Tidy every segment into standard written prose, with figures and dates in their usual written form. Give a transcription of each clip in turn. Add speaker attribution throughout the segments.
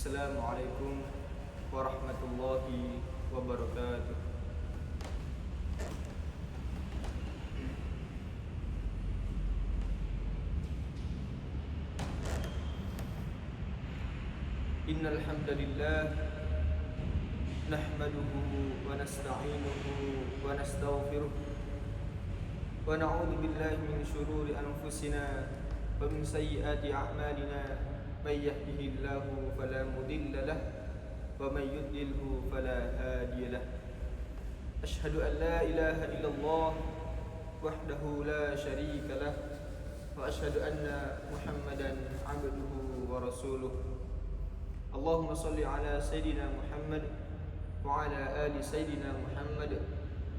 Speaker 1: Assalamualaikum warahmatullahi wabarakatuh. Innal hamdalillah nahmaduhu wa nasta'inuhu wa nastaghfiruh wa na'udzu billahi min shururi anfusina wa min sayyiati a'malina. Man yahdihillahu fala mudilla lahu wa man yudlilhu fala hadiya lahu. Asyhadu an la ilaha illallah wahdahu la syarika lahu wa asyhadu anna Muhammadan 'abduhu wa rasuluh. Allahumma salli ala sayyidina Muhammad wa ala ali sayyidina Muhammad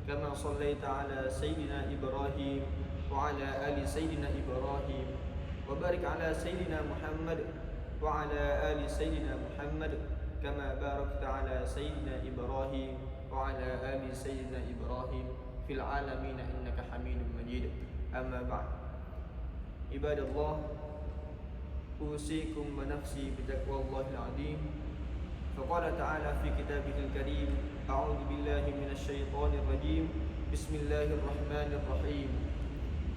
Speaker 1: kama sallaita ala sayyidina Ibrahim wa ala ali sayyidina Ibrahim wa barik ala sayyidina Muhammad wa ala ali sayyidina Muhammad kama barakta ala sayyidina Ibrahim wa ala ali sayyidina Ibrahim fil alamin innaka Hamidum Majid. Amma ba'd. Ibadallah, usikum wa nafsi bitaqwallahil azim. Faqala ta'ala fi kitabihil karim, a'udzu billahi minasy syaithanir rajim. Bismillahirrahmanirrahim.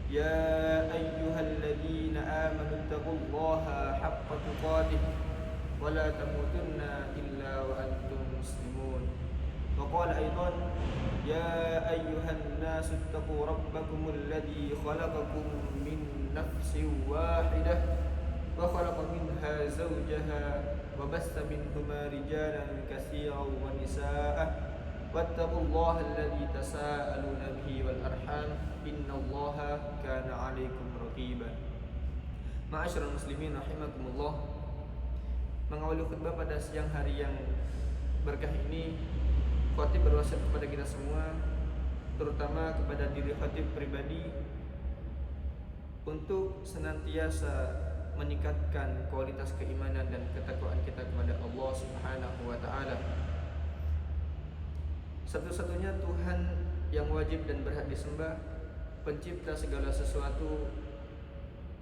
Speaker 1: Ya ayyuhalladzina amanu taqullaha haqqa tuqatih wa la tamutunna illa wa antum muslimun. Wa qala aidan, ya ayyuhan nasu taqu rabbakumul ladzi khalaqakum min nafsin wahidah wa khalaqa minha zawjaha wa bassa minhuma rijalan katsiran wa nisaa. Wattaqullaha alladzi tasaaluna bihi wal arham innallaha kana 'alaikum raqiba. Ma'asyiral muslimin rahimakumullah. Mengawali khutbah pada siang hari yang berkah ini, khatib berwasiat kepada kita semua, terutama kepada diri khatib pribadi, untuk senantiasa meningkatkan kualitas keimanan dan ketakwaan kita kepada Allah Subhanahu wa taala. Satu-satunya Tuhan yang wajib dan berhak disembah, pencipta segala sesuatu,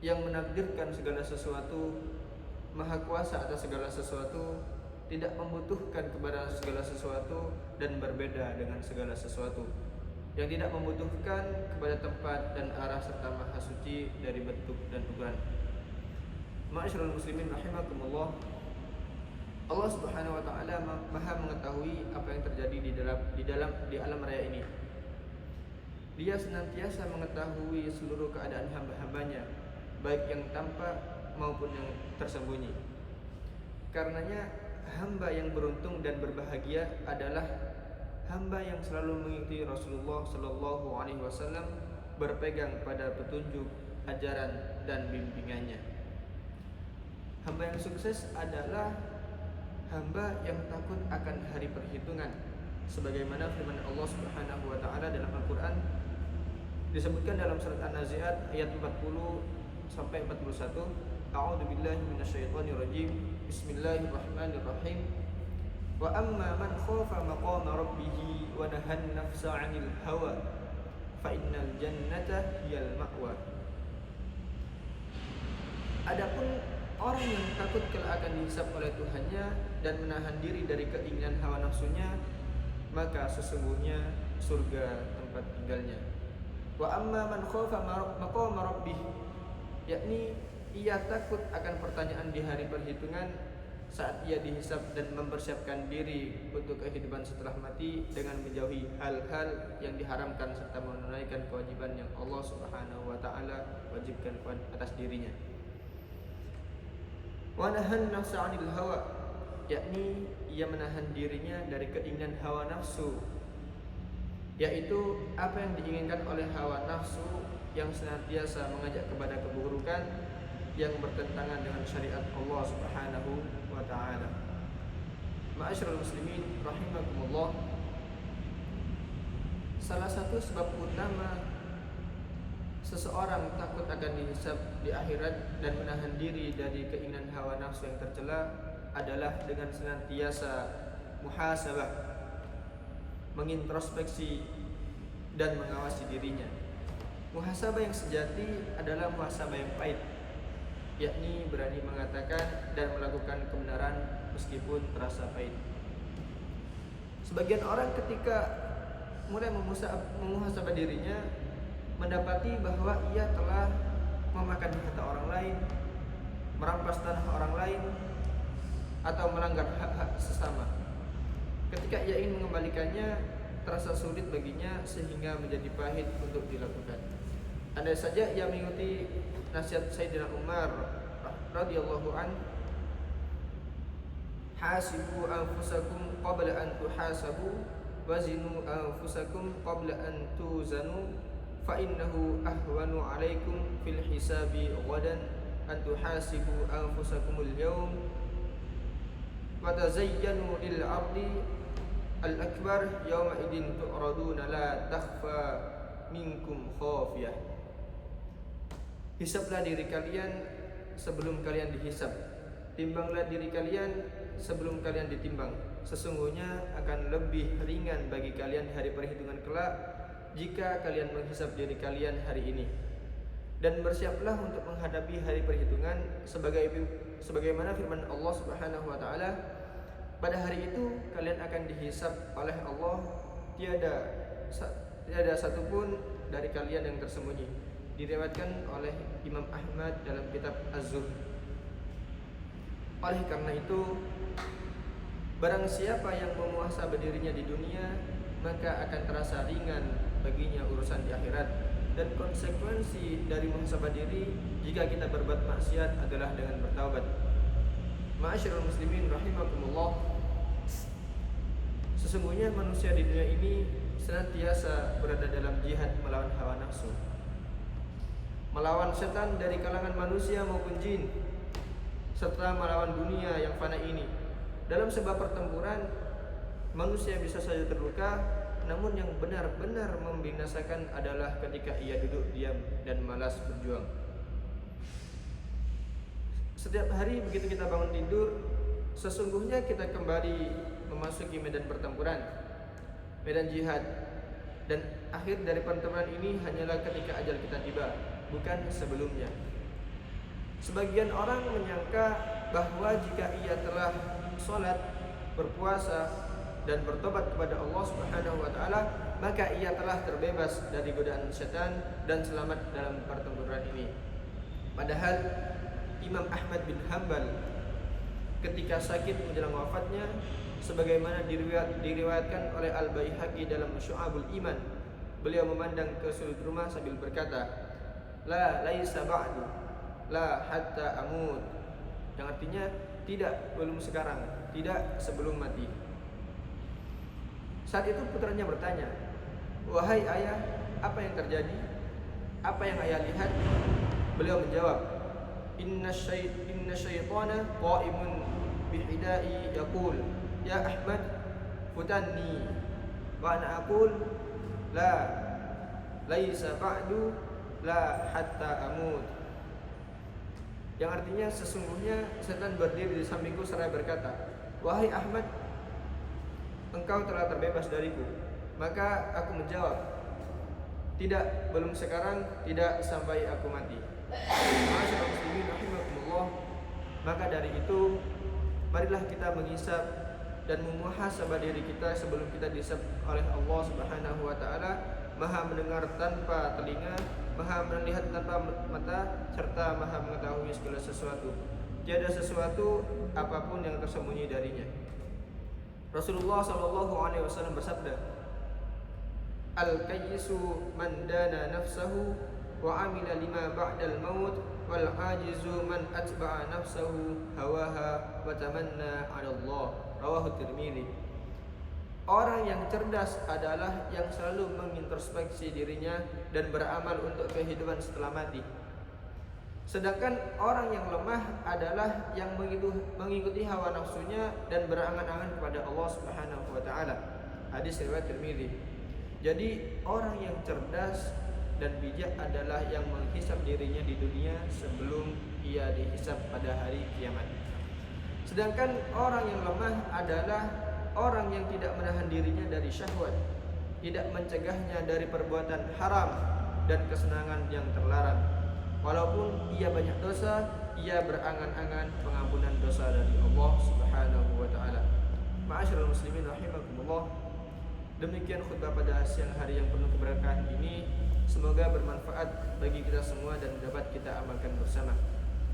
Speaker 1: yang menakdirkan segala sesuatu, maha kuasa atas segala sesuatu, tidak membutuhkan kepada segala sesuatu dan berbeda dengan segala sesuatu, yang tidak membutuhkan kepada tempat dan arah serta maha suci dari bentuk dan ukuran. Ma'asyiral muslimin rahimakumullah. Allah Subhanahu wa taala Maha mengetahui apa yang terjadi di alam raya ini. Dia senantiasa mengetahui seluruh keadaan hamba-hambanya, baik yang tampak maupun yang tersembunyi. Karenanya hamba yang beruntung dan berbahagia adalah hamba yang selalu mengikuti Rasulullah sallallahu alaihi wasallam, berpegang pada petunjuk, ajaran dan bimbingannya. Hamba yang sukses adalah hamba yang takut akan hari perhitungan, sebagaimana firman Allah Subhanahu wa taala dalam Al-Qur'an, disebutkan dalam surat An-Nazi'at ayat 40 sampai 41. A'udzu billahi minasyaitonir rajim. Bismillahirrahmanirrahim. Wa amma man khafa maqama rabbih wa nahan nafsa 'anil hawa fa innal jannata hiyal ma'wa. Adapun orang yang takut kelak akan dihisab oleh Tuhannya dan menahan diri dari keinginan hawa nafsunya, maka sesungguhnya surga tempat tinggalnya. Wa amma man khafa maqama rabbih, yakni ia takut akan pertanyaan di hari perhitungan saat ia dihisab dan mempersiapkan diri untuk kehidupan setelah mati dengan menjauhi hal-hal yang diharamkan serta menunaikan kewajiban yang Allah Subhanahu wa taala wajibkan atas dirinya. Wa nahan nafsa 'anil hawa, yakni ia menahan dirinya dari keinginan hawa nafsu, yaitu apa yang diinginkan oleh hawa nafsu yang senantiasa mengajak kepada keburukan yang bertentangan dengan syariat Allah Subhanahu wa taala. Ma'asyiral muslimin rahimakumullah. Salah satu sebab utama seseorang takut akan dihisab di akhirat dan menahan diri dari keinginan hawa nafsu yang tercela adalah dengan senantiasa muhasabah, mengintrospeksi dan mengawasi dirinya. Muhasabah yang sejati adalah muhasabah yang pahit, yakni berani mengatakan dan melakukan kebenaran meskipun terasa pahit. Sebagian orang ketika mulai memuhasabah dirinya, mendapati bahwa ia telah memakan harta orang lain, merampas tanah orang lain, atau melanggar hak-hak sesama. Ketika ia ingin mengembalikannya, terasa sulit baginya sehingga menjadi pahit untuk dilakukan. Andai saja ia mengikuti nasihat Sayyidina Umar radhiyallahu an, hasibu anfusakum qabla an tuhasabu wazinu anfusakum qabla an tuzanu fa innahu ahwanu alaikum fil hisabi ghadan an tuhasibu anfusakumul yawm wa tazayyanu lil ardi al akbar yawma idin tu'raduna la takhfa minkum khafiyah. Hisablah diri kalian sebelum kalian dihisab, timbanglah diri kalian sebelum kalian ditimbang. Sesungguhnya akan lebih ringan bagi kalian hari perhitungan kelak jika kalian menghisab diri kalian hari ini. Dan bersiaplah untuk menghadapi hari perhitungan sebagaimana firman Allah Subhanahu wa taala, pada hari itu kalian akan dihisab oleh Allah, tiada satupun dari kalian yang tersembunyi. Diriwayatkan oleh Imam Ahmad dalam kitab Az-Zuhd. Oleh karena itu, barang siapa yang memuhasabah dirinya di dunia, maka akan terasa ringan baginya urusan di akhirat. Dan konsekuensi dari muhasabah diri jika kita berbuat maksiat adalah dengan bertaubat. Ma'asyiral muslimin rahimakumullah, sesungguhnya manusia di dunia ini senantiasa berada dalam jihad melawan hawa nafsu, melawan setan dari kalangan manusia maupun jin, serta melawan dunia yang fana ini. Dalam sebuah pertempuran, manusia bisa saja terluka, namun yang benar-benar membinasakan adalah ketika ia duduk diam dan malas berjuang. Setiap hari begitu kita bangun tidur, sesungguhnya kita kembali memasuki medan pertempuran, medan jihad. Dan akhir dari pertempuran ini hanyalah ketika ajal kita tiba, bukan sebelumnya. Sebagian orang menyangka bahwa jika ia telah sholat, berpuasa, dan bertobat kepada Allah Subhanahu wa taala, maka ia telah terbebas dari godaan setan dan selamat dalam pertempuran ini. Padahal Imam Ahmad bin Hanbal ketika sakit menjelang wafatnya, sebagaimana diriwayatkan oleh Al-Baihaqi dalam Syu'abul Iman, beliau memandang ke sudut rumah sambil berkata, la laisa ba'du, la hatta amut, yang artinya tidak belum sekarang, tidak sebelum mati. Saat itu putranya bertanya, wahai ayah, apa yang terjadi? Apa yang ayah lihat? Beliau menjawab, inna syaitana qa'imun bihidai yaqul ya Ahmad futanni wa ana aqul la laisa ba'du la hatta amut, yang artinya sesungguhnya setan berdiri di sampingku seraya berkata, wahai Ahmad, engkau telah terbebas dariku. Maka aku menjawab, tidak, belum sekarang, tidak sampai aku mati. Ma'asyiral muslimin rahimakumullah, maka dari itu marilah kita menghisab dan memuhasabah diri kita sebelum kita dihisab oleh Allah Subhanahu wa taala, Maha mendengar tanpa telinga, Maha melihat tanpa mata, serta Maha mengetahui segala sesuatu. Tiada sesuatu apapun yang tersembunyi darinya. Rasulullah SAW bersabda, al-kayyisu man dana nafsahu wa amila lima ba'dal maut wal ajizu man atba'a nafsahu hawaha wa tamanna 'ala Allah. Rawahu Tirmidzi. Orang yang cerdas adalah yang selalu mengintrospeksi dirinya dan beramal untuk kehidupan setelah mati. Sedangkan orang yang lemah adalah yang mengikuti hawa nafsunya dan berangan-angan kepada Allah Subhanahu wa taala. Hadis riwayat Tirmidzi. Jadi orang yang cerdas dan bijak adalah yang menghisab dirinya di dunia sebelum ia dihisab pada hari kiamat. Sedangkan orang yang lemah adalah orang yang tidak menahan dirinya dari syahwat, tidak mencegahnya dari perbuatan haram dan kesenangan yang terlarang. Walaupun ia banyak dosa, ia berangan-angan pengampunan dosa dari Allah Subhanahu wa taala. Ma'asyiral muslimin rahimakumullah. Demikian khutbah pada siang hari yang penuh keberkahan ini. Semoga bermanfaat bagi kita semua dan dapat kita amalkan bersama.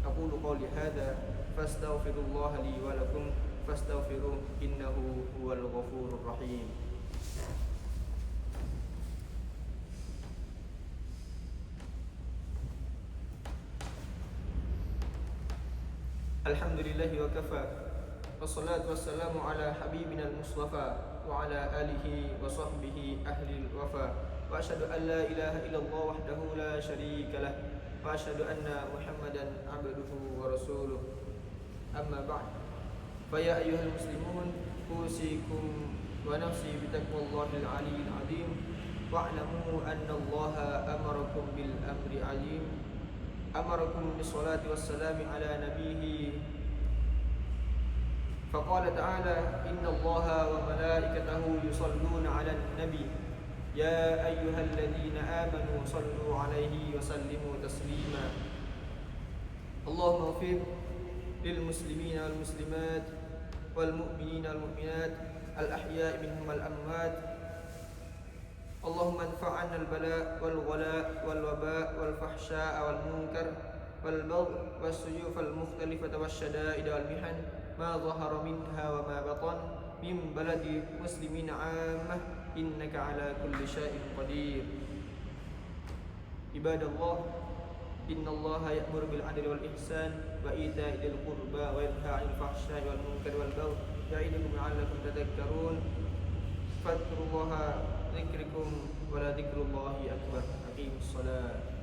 Speaker 1: Aqulu qouli hadza fastaghfirullah li wa lakum fastaghfiruh innahu huwal ghafurur rahim. Alhamdulillahi wa kafa. Wassalatu wassalamu ala habibina al-mustafa wa ala alihi wa sahbihi ahli al-wafa. Wa asyhadu an la ilaha illallah wahdahu la syarika lah. Wa asyhadu anna Muhammadan abduhu wa rasuluh. Amma ba'd. Fa ya ayyuhal muslimun, usikum wa nafsi bi taqwallahil aliyyil azim. Wa'lamu anna Allaha amarakum bil amri azim. Amarakum bis salati wassalami ala nabiyhi. Faqala ta'ala inna Allaha wa malaikatahu yusalluna 'alan nabi. Ya ayyuhalladzina amanu sallu 'alaihi wa sallimu taslima. Allahumma ighfir lil muslimina wal muslimat wal mu'minina wal mu'minat al ahya'i minhum wal amwat. Allahumma anfa'na al-bala' wal-ghala' wal-waba' wal-fahsya'a wal-munkar wal-bagh was-suyuf al-mukhtalifata wasyada'id wal-mihan ma dhahara minha wa ma batan min baladi muslimin 'ammah innaka 'ala kulli syai'in qadir. Ibadallah, innallaha ya'muru bil 'adli wal ihsan wa ita'i dzil qurba wa yanha 'anil fahsya'i wal munkari wal bagh ya'idukum la'allakum tadhakkarun. Fadhkurullaha dzikrikum wa la dzikrullahi akbar. Aqimus shalah.